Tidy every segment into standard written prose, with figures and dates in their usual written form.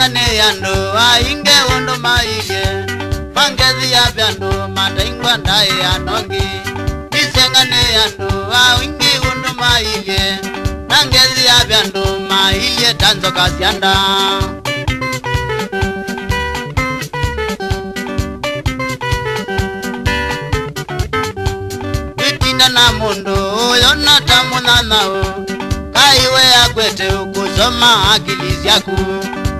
Isengane Andu ainge undu mayi Mangezi ya byandu mataingwa ndaye anongi Isengane Andu ainge undu mayi Mangezi ya byandu mayi tanzo kasyanda Witinda na mundu yona tamuna nao Kaiwe akwete ukusoma akili yaku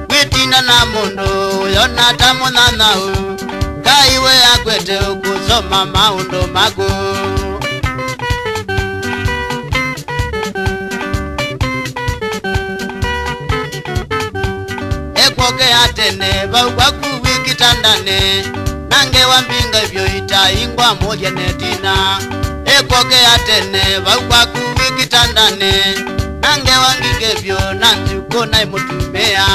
Witinda na mundu yona tamuna nao Kaiwe akwete ukusoma maundo magu Ekwoke atene baubaku wikitandane Nange wambinga vyo itaingwa moja netina Ekwoke atene baubaku wikitandane Nange wangige vyo nanzuko na imutumea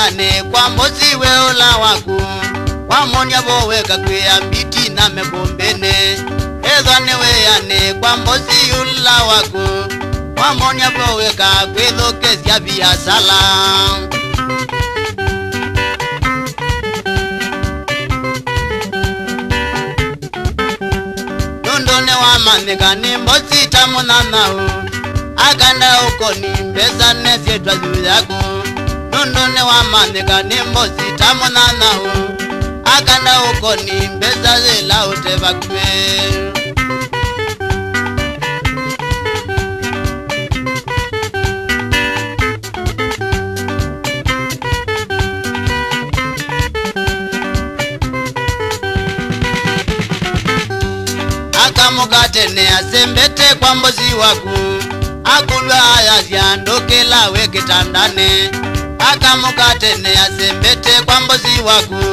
Ane kwa mbozi we ola waku Wamonya bowe kakwe ambiti na mekombene Ezane we ane kwa mbozi ula waku Wamonya bowe kakwe dhokezi ya biasala Nundone wa manegane mbozi tamuna nao Aganda uko ni mbeza nesiyetwa zuru yaku Nundone wa manega nimbo zitamuna nao Akanda uko ni mbeza zila uteva kwe Akamukatene asembete kwa mbozi waku Akulwa ayaziandokela wekitandane Akamukatene asembete kwa mbozi waku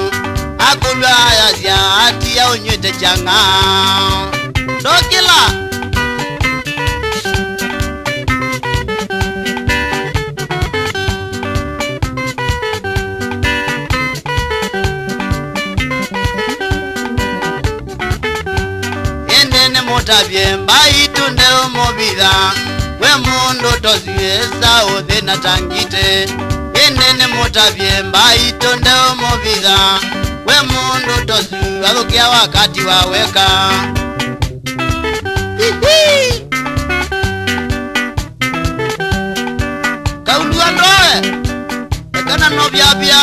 Akulwa ayazia ati ya unyete changa Dokila Endene mutabye mbai tunde umobida We mundu toziweza ode na tangite Endene mutabye mbai tunde umobida We mundu toziweza walukia wakati waweka Kauluwa ndoe Ekana novya bia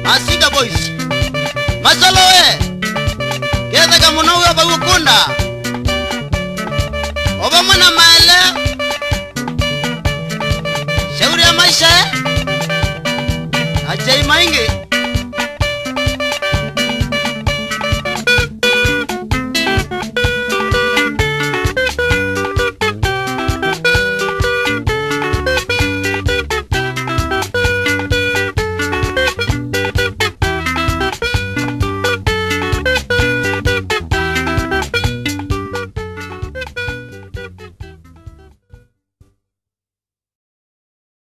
Masinga Boiz Masalo Keza kamuno uwe bagukunda Oba mwana maele Shauri ya maisha Achai Maingi